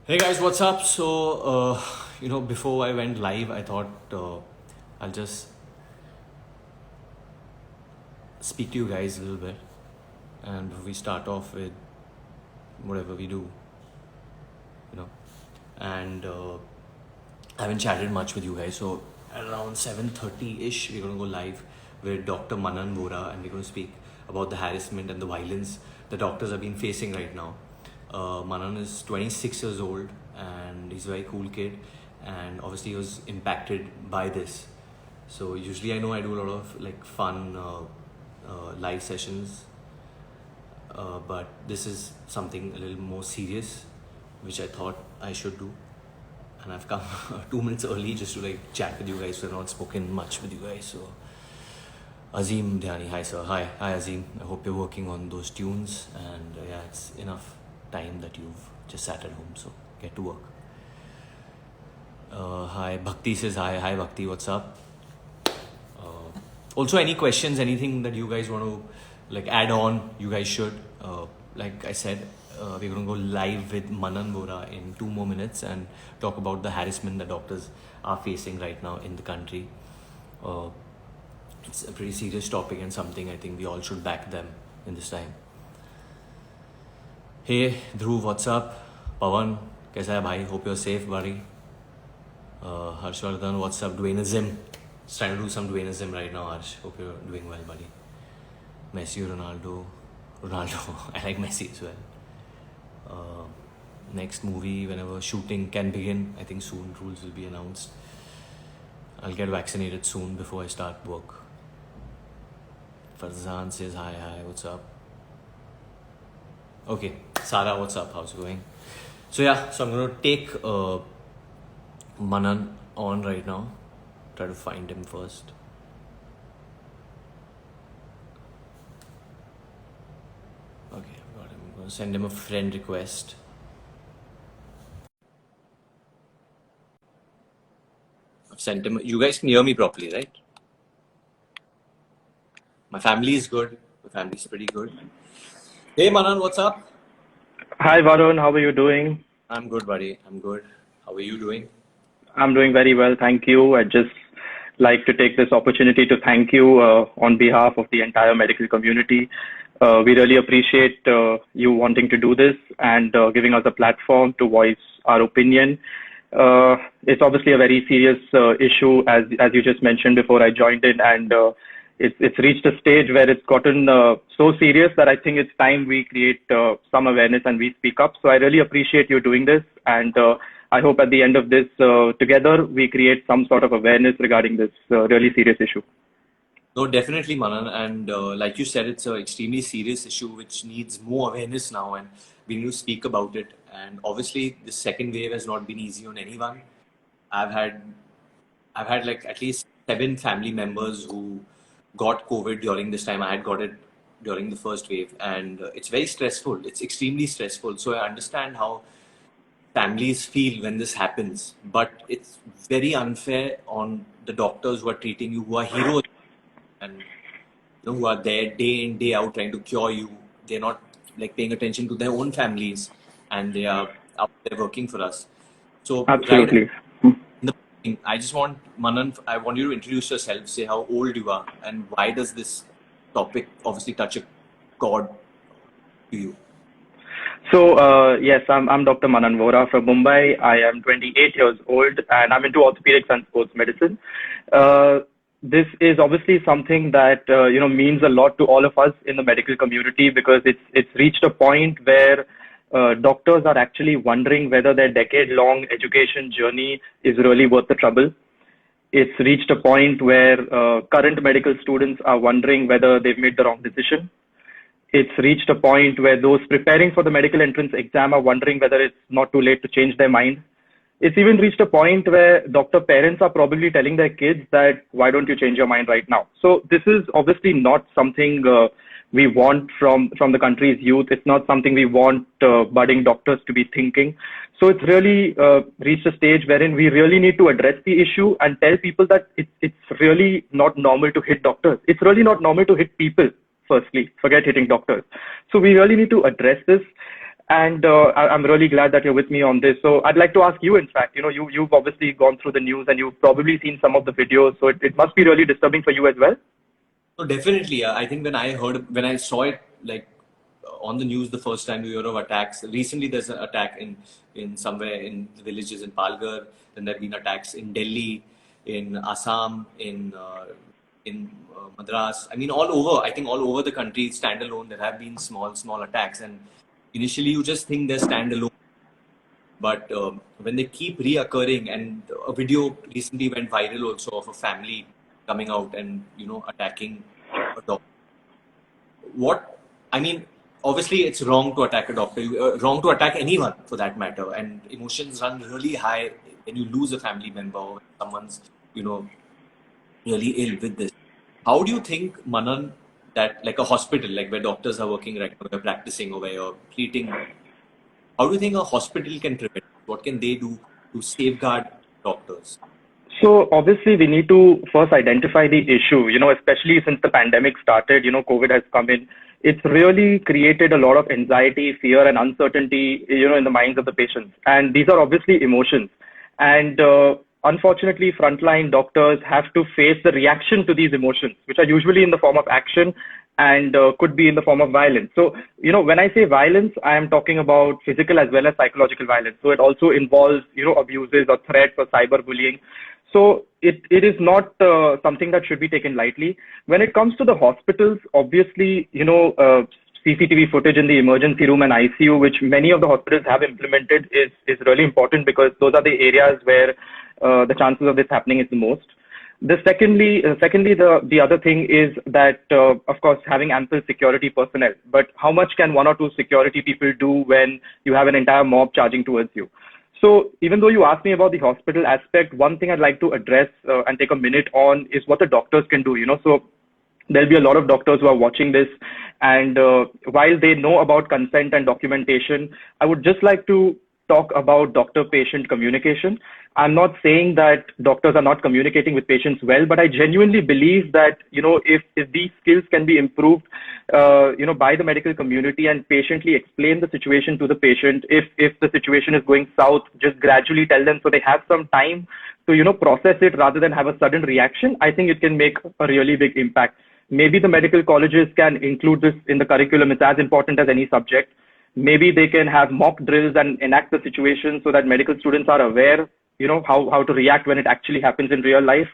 Hey guys, what's up? Before I went live, I thought I'll just speak to you guys a little bit. And before we start off with whatever we do, you know, and I haven't chatted much with you guys. So at around 7:30 ish, we're gonna go live with Dr. Manan Vora, and we're gonna speak about the harassment and the violence the doctors have been facing right now. Manan is 26 years old, and he's a very cool kid, and obviously he was impacted by this. So usually I know I do a lot of like fun live sessions, but this is something a little more serious, which I thought I should do. And I've come 2 minutes early just to like chat with you guys. So I've not spoken much with you guys. So Azim Dhyani, hi sir, hi Azim. I hope you're working on those tunes, and yeah, it's enough time that you've just sat at home. So get to work. Hi Bhakti says hi Bhakti, what's up? Also, any questions, anything that you guys want to like add on, you guys should. Like I said, we're going to go live with Manan Vora in 2 more minutes and talk about the harassment that doctors are facing right now in the country. It's a pretty serious topic and something I think we all should back them in this time. Hey Dhruv, what's up? Pawan, kaisa hai bhai? Hope you're safe, buddy. Harshvardhan, what's up? Dwayneism. Just trying to do some Dwayneism right now, Harsh. Hope you're doing well, buddy. Messi, Ronaldo. I like Messi as well. Next movie, whenever shooting can begin, I think soon rules will be announced. I'll get vaccinated soon before I start work. Farzan says hi, what's up? Okay, Sara, what's up? How's it going? So I'm gonna take Manan on right now. Try to find him first. Okay, got him. I'm gonna send him a friend request. I've sent him. You guys can hear me properly, right? My family is good. My family's pretty good. Hey Manan, what's up? Hi Varun, how are you doing? I'm good, buddy. I'm good. How are you doing? I'm doing very well, thank you. I'd just like to take this opportunity to thank you on behalf of the entire medical community. We really appreciate you wanting to do this and giving us a platform to voice our opinion. It's obviously a very serious issue, as you just mentioned before I joined in, and it's reached a stage where it's gotten so serious that I think it's time we create some awareness and we speak up. So I really appreciate you doing this, and I hope at the end of this, together we create some sort of awareness regarding this really serious issue. No, definitely, Manan. And like you said, it's an extremely serious issue which needs more awareness now, and we need to speak about it. And obviously, the second wave has not been easy on anyone. I've had, I've had like at least 7 family members who got COVID during this time. I had got it during the first wave, and it's very stressful. It's extremely stressful. So I understand how families feel when this happens, but it's very unfair on the doctors who are treating you, who are heroes, and who are there day in day out trying to cure you. They're not like paying attention to their own families, and they are out there working for us. So right Absolutely. in the beginning, I just want Manan, I want you to introduce yourself, say how old you are, and why does this topic obviously touch a chord to you. So, yes, I'm Dr. Manan Vora from Mumbai. I am 28 years old and I'm into orthopedics and sports medicine. Uh, this is obviously something that, means a lot to all of us in the medical community because it's reached a point where doctors are actually wondering whether their decade-long education journey is really worth the trouble. It's reached a point where current medical students are wondering whether they've made the wrong decision. It's reached a point where those preparing for the medical entrance exam are wondering whether it's not too late to change their mind. It's even reached a point where doctor parents are probably telling their kids that why don't you change your mind right now. So this is obviously not something we want from the country's youth. It's not something we want budding doctors to be thinking. So it's really reached a stage wherein we really need to address the issue and tell people that it's really not normal to hit doctors. It's really not normal to hit people. Firstly, forget hitting doctors. So we really need to address this. And I'm really glad that you're with me on this. So I'd like to ask you, in fact, you've obviously gone through the news and you've probably seen some of the videos. So it must be really disturbing for you as well. So definitely, I think when I saw it like on the news the first time, we heard of attacks. Recently, there's an attack in somewhere in the villages in Palghar. Then there have been attacks in Delhi, in Assam, in Madras. I mean, all over. I think all over the country, standalone, there have been small attacks. And initially, you just think they're standalone, but when they keep reoccurring, and a video recently went viral also of a family coming out and attacking a doctor. What I mean, obviously, it's wrong to attack a doctor, wrong to attack anyone for that matter, and emotions run really high when you lose a family member or when someone's you know really ill with this. How do you think, Manan, that like a hospital, like where doctors are working right now, they're practicing or where you're treating, how do you think a hospital can prevent? What can they do to safeguard doctors? So obviously we need to first identify the issue, especially since the pandemic started, COVID has come in. It's really created a lot of anxiety, fear and uncertainty, in the minds of the patients. And these are obviously emotions. And unfortunately, frontline doctors have to face the reaction to these emotions, which are usually in the form of action and could be in the form of violence. So, when I say violence, I am talking about physical as well as psychological violence. So it also involves, abuses or threats or cyberbullying. So it is not something that should be taken lightly. When it comes to the hospitals, obviously, CCTV footage in the emergency room and ICU, which many of the hospitals have implemented, is really important because those are the areas where the chances of this happening is the most. Secondly, the other thing is that, of course, having ample security personnel. But how much can one or two security people do when you have an entire mob charging towards you? So even though you asked me about the hospital aspect, one thing I'd like to address and take a minute on is what the doctors can do. So there'll be a lot of doctors who are watching this, and while they know about consent and documentation, I would just like to talk about doctor-patient communication. I'm not saying that doctors are not communicating with patients well, but I genuinely believe that, if these skills can be improved, by the medical community and patiently explain the situation to the patient. If the situation is going south, just gradually tell them so they have some time to, process it rather than have a sudden reaction. I think it can make a really big impact. Maybe the medical colleges can include this in the curriculum. It's as important as any subject. Maybe they can have mock drills and enact the situation so that medical students are aware, how to react when it actually happens in real life.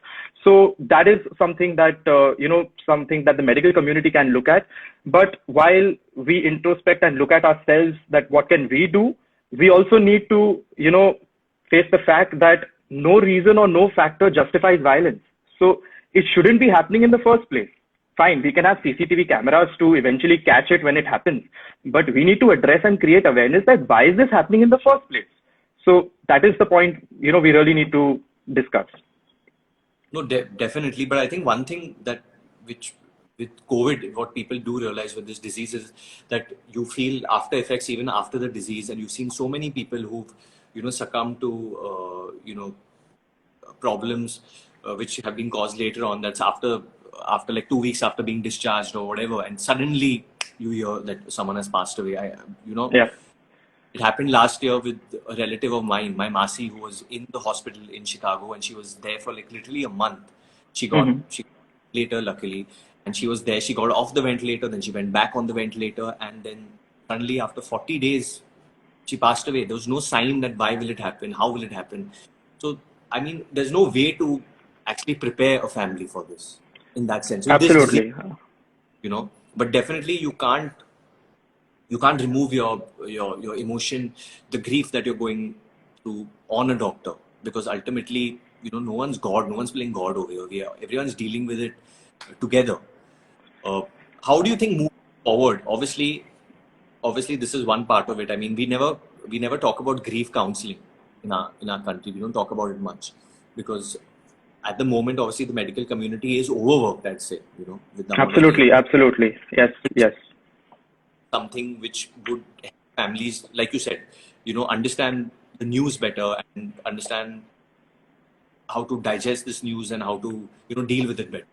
So that is something that, something that the medical community can look at. But while we introspect and look at ourselves, that what can we do, we also need to, face the fact that no reason or no factor justifies violence. So it shouldn't be happening in the first place. Fine, we can have CCTV cameras to eventually catch it when it happens. But we need to address and create awareness that why is this happening in the first place? So that is the point, we really need to discuss. No, definitely. But I think one thing that which with COVID, what people do realize with this disease is that you feel after effects even after the disease, and you've seen so many people who've succumbed to problems which have been caused later on. That's after like 2 weeks after being discharged or whatever, and suddenly you hear that someone has passed away. Yeah. It happened last year with a relative of mine, my Masi, who was in the hospital in Chicago, and she was there for like literally a month. She got later, luckily, and she was there. She got off the ventilator, then she went back on the ventilator, and then suddenly after 40 days, she passed away. There was no sign that why will it happen, how will it happen. So, I mean, there's no way to actually prepare a family for this in that sense. With Absolutely. This disease, but definitely you can't remove your emotion, the grief that you're going through on a doctor, because ultimately, no one's God, no one's playing God over here. Everyone's dealing with it together. How do you think moving forward? Obviously, this is one part of it. I mean, we never talk about grief counseling in our country. We don't talk about it much because at the moment, obviously, the medical community is overworked, I'd say, with the Absolutely. Yes. Something which would help families, like you said, understand the news better and understand how to digest this news and how to, deal with it better.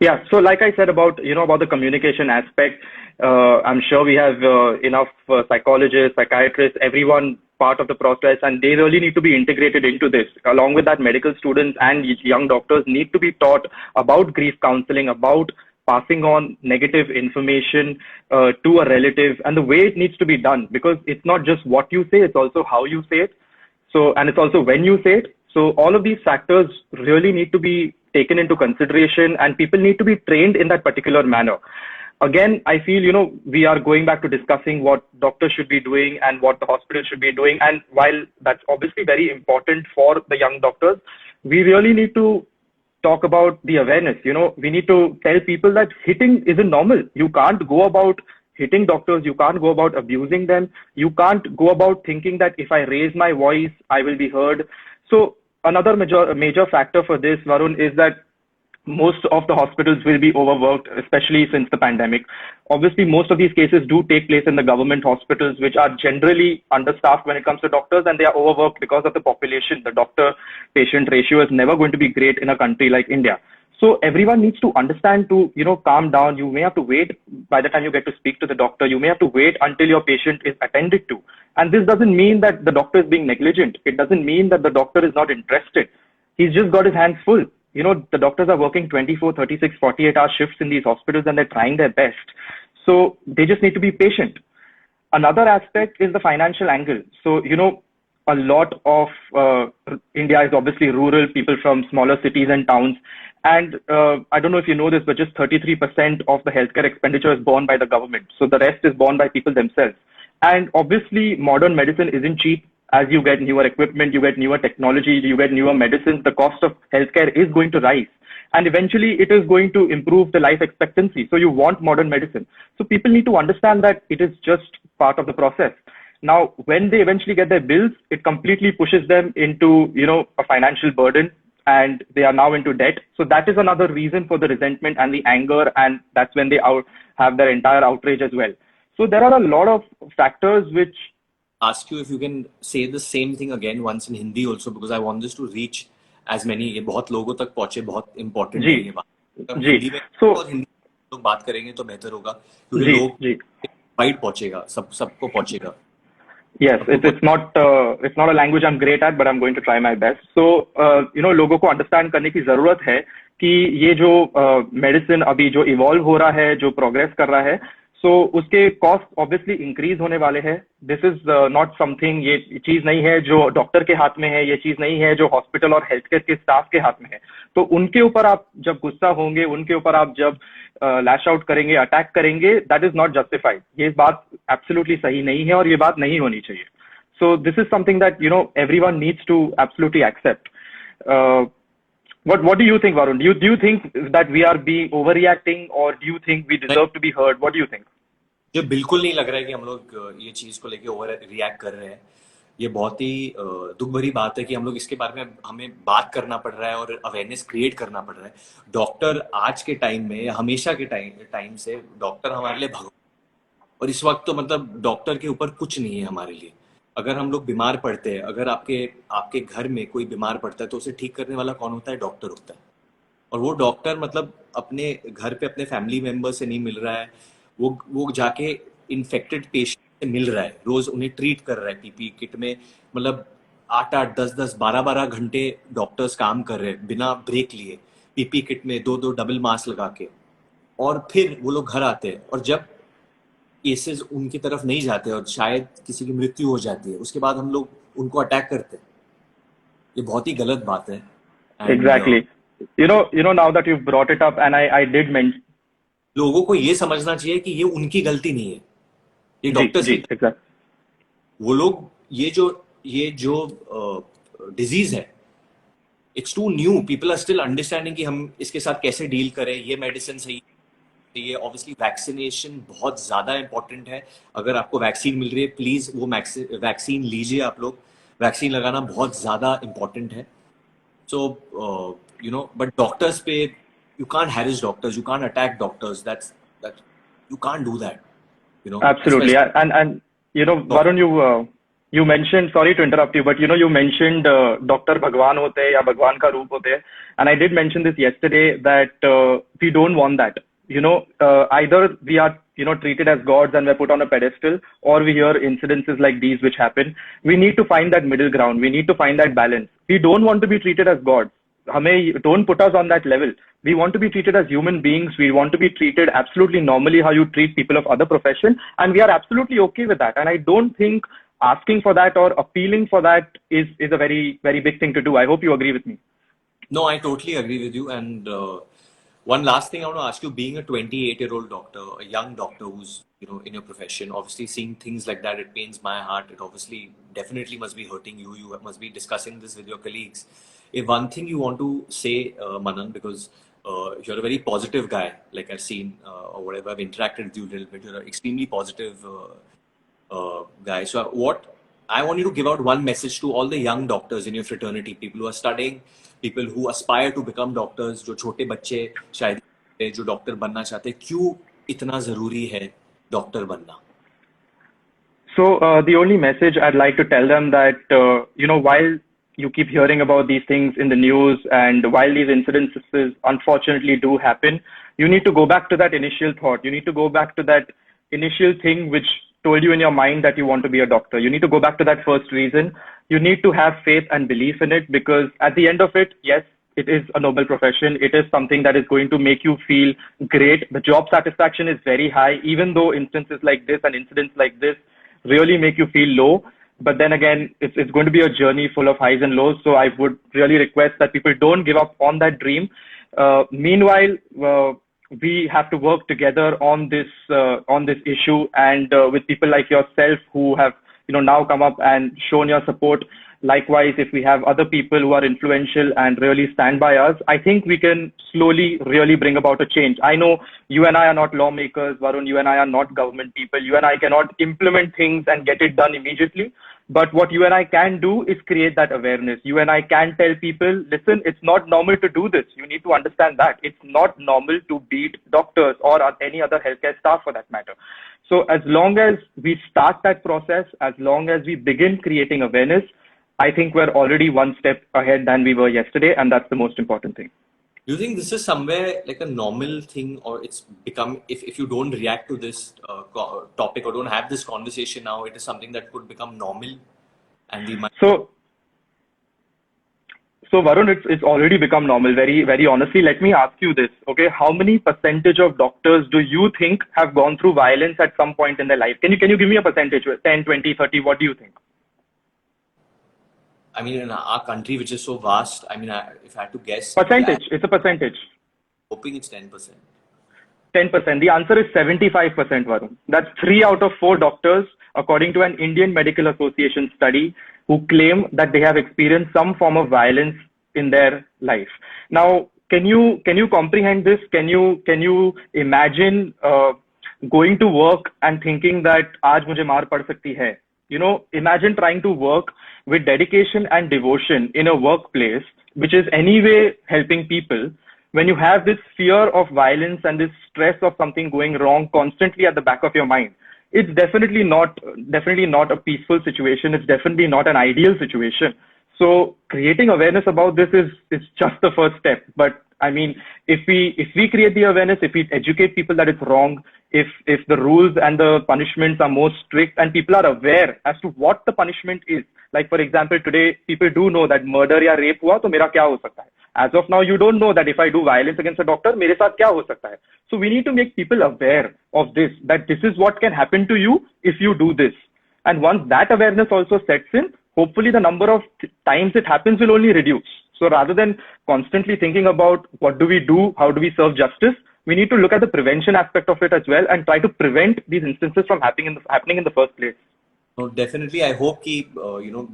Yeah. So like I said about, about the communication aspect, I'm sure we have enough psychologists, psychiatrists, everyone part of the process, and they really need to be integrated into this. Along with that, medical students and young doctors need to be taught about grief counseling, about passing on negative information to a relative, and the way it needs to be done, because it's not just what you say, it's also how you say it. So, and it's also when you say it. So all of these factors really need to be taken into consideration, and people need to be trained in that particular manner. Again, I feel, we are going back to discussing what doctors should be doing and what the hospital should be doing. And while that's obviously very important for the young doctors, we really need to talk about the awareness. We need to tell people that hitting isn't normal. You can't go about hitting doctors. You can't go about abusing them. You can't go about thinking that if I raise my voice, I will be heard. So another major factor for this, Varun, is that most of the hospitals will be overworked, especially since the pandemic. Obviously, most of these cases do take place in the government hospitals, which are generally understaffed when it comes to doctors, and they are overworked because of the population. The doctor-patient ratio is never going to be great in a country like India. So everyone needs to understand to, calm down. You may have to wait by the time you get to speak to the doctor. You may have to wait until your patient is attended to. And this doesn't mean that the doctor is being negligent. It doesn't mean that the doctor is not interested. He's just got his hands full. The doctors are working 24, 36, 48-hour shifts in these hospitals, and they're trying their best. So they just need to be patient. Another aspect is the financial angle. So, a lot of India is obviously rural, people from smaller cities and towns. And I don't know if you know this, but just 33% of the healthcare expenditure is borne by the government. So the rest is borne by people themselves. And obviously, modern medicine isn't cheap. As you get newer equipment, you get newer technology, you get newer medicines, the cost of healthcare is going to rise. And eventually, it is going to improve the life expectancy. So you want modern medicine. So people need to understand that it is just part of the process. Now, when they eventually get their bills, it completely pushes them into, a financial burden, and they are now into debt. So that is another reason for the resentment and the anger, and that's when they have their entire outrage as well. So there are a lot of factors which... Ask you if you can say the same thing again once in Hindi also, because I want this to reach as many. ये बहुत लोगों तक पहुंचे, बहुत important है ये बात. हिंदी में और हिंदी लोग बात करेंगे तो बेहतर होगा, क्योंकि लोग वाइड पहुंचेगा, सबको पहुंचेगा. Yes, it's not a language I'm great at, but I'm going to try my best. So, लोगों को understand करने की जरूरत है कि ये जो medicine अभी जो evolve हो रहा है, जो progress कर रहा है, so उसके cost obviously increase होने वाले हैं. This is not something, ये चीज नहीं है जो डॉक्टर के हाथ में है, ये चीज नहीं है जो हॉस्पिटल और हेल्थ केयर के स्टाफ के हाथ में है. तो उनके ऊपर आप जब गुस्सा होंगे, उनके ऊपर आप जब लैश आउट करेंगे, अटैक करेंगे, दैट इज नॉट जस्टिफाइड. ये बात एब्सोल्युटली सही नहीं है और ये बात नहीं होनी चाहिए. So this is something that everyone needs to absolutely accept. What do you think, Varun? Do you think that we are being overreacting, or do you think we deserve to be heard? What do you think? ये बिल्कुल नहीं लग रहा है कि हम लोग ये चीज को लेके ओवर रिएक्ट कर रहे हैं. ये बहुत ही दुख भरी बात है कि हम लोग इसके बारे में हमें बात करना पड़ रहा है और अवेयरनेस क्रिएट करना पड़ रहा है. डॉक्टर आज के टाइम में, हमेशा के टाइम से डॉक्टर हमारे लिए भगवान, और इस वक्त तो मतलब डॉक्टर के ऊपर कुछ नहीं है हमारे लिए. अगर हम लोग बीमार पड़ते हैं, अगर आपके घर में कोई बीमार पड़ता है तो उसे ठीक करने वाला कौन होता है? डॉक्टर होता है. और वो डॉक्टर मतलब अपने घर पे अपने फैमिली मेंबर से नहीं मिल रहा है, वो जाके इन्फेक्टेड पेशेंट से मिल रहा है, रोज उन्हें ट्रीट कर रहा है पीपी किट में. मतलब 8-8, 10-10, 12-12 घंटे डॉक्टर्स काम कर रहे हैं बिना ब्रेक लिए, पीपी किट में 2-2 डबल मास्क लगा के. और फिर वो लोग घर आते हैं, और जब केसेस उनकी तरफ नहीं जाते और शायद किसी की मृत्यु हो जाती है, उसके बाद हम लोग उनको अटैक करते हैं. ये बहुत ही गलत बात है. Exactly. Now that you've brought it up, and I did mention, लोगों को ये समझना चाहिए कि ये उनकी गलती नहीं है, ये डॉक्टर्स की. exactly. वो लोग ये जो डिजीज है, it's too new. People are still understanding कि हम इसके साथ कैसे डील करें. ये मेडिसिन सही है. ये ऑब्वियसली वैक्सीनेशन बहुत ज्यादा इंपॉर्टेंट है. अगर आपको वैक्सीन मिल रही है, प्लीज वो वैक्सीन लीजिए. आप लोग वैक्सीन लगाना बहुत ज्यादा इंपॉर्टेंट है. सो बट डॉक्टर्स पे, you can't harass doctors, you can't attack doctors. You can't do that. Absolutely. And Varun, you mentioned, sorry to interrupt you, but you mentioned Dr. Bhagwan hote hai ya Bhagwan ka roop hote hai. And I did mention this yesterday that we don't want that. Either we are, treated as gods and we're put on a pedestal, or we hear incidences like these which happen. We need to find that middle ground. We need to find that balance. We don't want to be treated as gods. Don't put us on that level. We want to be treated as human beings. We want to be treated absolutely normally how you treat people of other profession. And we are absolutely okay with that. And I don't think asking for that or appealing for that is a very, very big thing to do. I hope you agree with me. No, I totally agree with you. And one last thing I want to ask you, being a 28-year-old doctor, a young doctor who's, in your profession, obviously seeing things like that, it pains my heart. It obviously definitely must be hurting you. You must be discussing this with your colleagues. If one thing you want to say, Manan, because you're a very positive guy, like I've seen or whatever, I've interacted with you a little bit. You're an extremely positive guy. So what I want you to give out one message to all the young doctors in your fraternity, people who are studying, people who aspire to become doctors, जो छोटे बच्चे शायद जो doctor बनना चाहते हैं, क्यों इतना जरूरी है डॉक्टर बनना? So the only message I'd like to tell them that while you keep hearing about these things in the news, and while these incidences unfortunately do happen, you need to go back to that initial thought. You need to go back to that initial thing which told you in your mind that you want to be a doctor. You need to go back to that first reason. You need to have faith and belief in it, because at the end of it, yes, it is a noble profession. It is something that is going to make you feel great. The job satisfaction is very high, even though instances like this and incidents like this really make you feel low. But then again, it's going to be a journey full of highs and lows. So I would really request that people don't give up on that dream. Meanwhile, we have to work together on this issue, and with people like yourself who have now come up and shown your support. Likewise, if we have other people who are influential and really stand by us, I think we can slowly really bring about a change. I know you and I are not lawmakers, Varun, you and I are not government people. You and I cannot implement things and get it done immediately. But what you and I can do is create that awareness. You and I can tell people, listen, it's not normal to do this. You need to understand that. It's not normal to beat doctors or any other healthcare staff for that matter. So as long as we start that process, as long as we begin creating awareness, I think we're already one step ahead than we were yesterday, and that's the most important thing. Do you think this is somewhere like a normal thing, or it's become, if you don't react to this topic or don't have this conversation now, it is something that could become normal, and we might... So Varun, it's already become normal. Very, very honestly, let me ask you this. Okay, how many percentage of doctors do you think have gone through violence at some point in their life? Can you give me a percentage? 10, 20, 30? What do you think? I mean, in our country, which is so vast, I mean, if I had to guess... Percentage. It's a percentage. Hoping it's 10%. 10%. The answer is 75%, Varun. That's 3 out of 4 doctors, according to an Indian Medical Association study, who claim that they have experienced some form of violence in their life. Now, can you comprehend this? Can you imagine going to work and thinking that aaj mujhe maar pad sakti hai? Imagine trying to work with dedication and devotion in a workplace which is anyway helping people, when you have this fear of violence and this stress of something going wrong constantly at the back of your mind. It's definitely not a peaceful situation. It's definitely not an ideal situation. So creating awareness about this is just the first step. But I mean, if we create the awareness, if we educate people that it's wrong, if the rules and the punishments are more strict and people are aware as to what the punishment is. Like for example, today people do know that murder या rape हुआ तो मेरा क्या हो सकता है. As of now, you don't know that if I do violence against a doctor, मेरे साथ क्या हो सकता है. So we need to make people aware of this, that this is what can happen to you if you do this. And once that awareness also sets in, hopefully the number of times it happens will only reduce. So rather than constantly thinking about what do we do, how do we serve justice, we need to look at the prevention aspect of it as well and try to prevent these instances from happening in the first place. No, definitely. I hope कि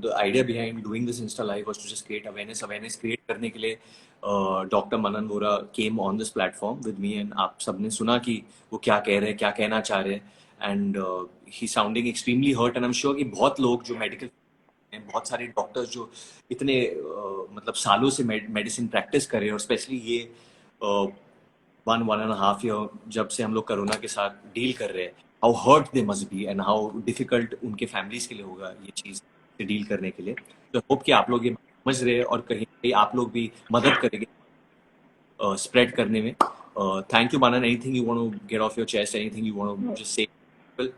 the idea behind doing this Insta Live was to just create awareness. Awareness create करने के लिए Dr. Manan Vora came on this platform with me, and आप सबने सुना कि वो क्या कह रहे हैं, क्या कहना चाह रहे हैं, and he's sounding extremely hurt, and I'm sure कि बहुत लोग जो medical बहुत सारे डॉक्टर्स जो इतने मतलब सालों से मेडिसिन प्रैक्टिस कर रहे हैं, और स्पेशली ये 1.5 year जब से हम लोग कोरोना के साथ डील कर रहे हैं, how hurt they must be and how difficult उनके families के लिए होगा ये चीज़. से डील करने के लिए. तो होप कि आप लोग ये समझ रहे हैं और कहीं कहीं आप लोग भी मदद करेंगे स्प्रेड करने में. Thank you, Manan. Anything you want to get off your chest? Anything you want to just say? Well,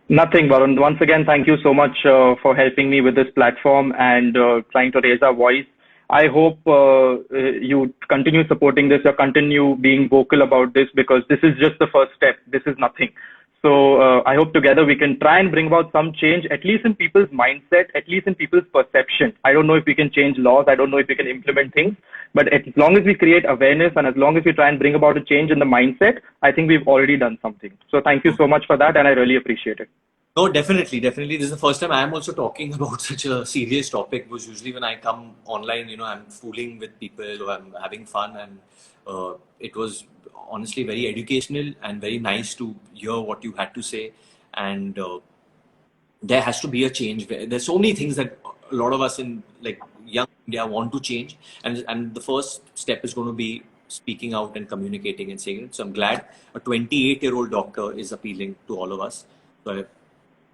Nothing, Varun. Once again, thank you so much for helping me with this platform and trying to raise our voice. I hope you continue supporting this or continue being vocal about this because this is just the first step. This is nothing. So I hope together we can try and bring about some change, at least in people's mindset, at least in people's perception. I don't know if we can change laws. I don't know if we can implement things. But as long as we create awareness and as long as we try and bring about a change in the mindset, I think we've already done something. So thank you so much for that, and I really appreciate it. no, definitely, definitely. This is the first time I am also talking about such a serious topic. Because usually when I come online, I'm fooling with people or I'm having fun, and it was honestly very educational and very nice to hear what you had to say. And there has to be a change. There's so many things that a lot of us in like young India want to change, and the first step is going to be speaking out and communicating and saying it. So I'm glad a 28-year-old doctor is appealing to all of us. So I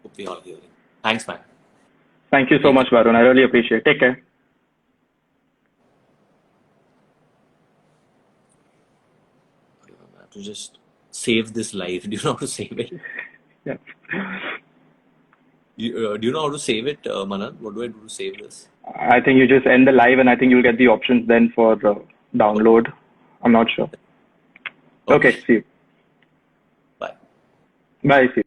hope we all hear it. Thanks, man. Thank you so much, Varun. I really appreciate it. Take care. I have to just save this live. Do you know how to save it? Yeah. Do you know how to save it, Manan? What do I do to save this? I think you just end the live and I think you'll get the options then for download. I'm not sure. Okay, see you. Bye. Bye. See you.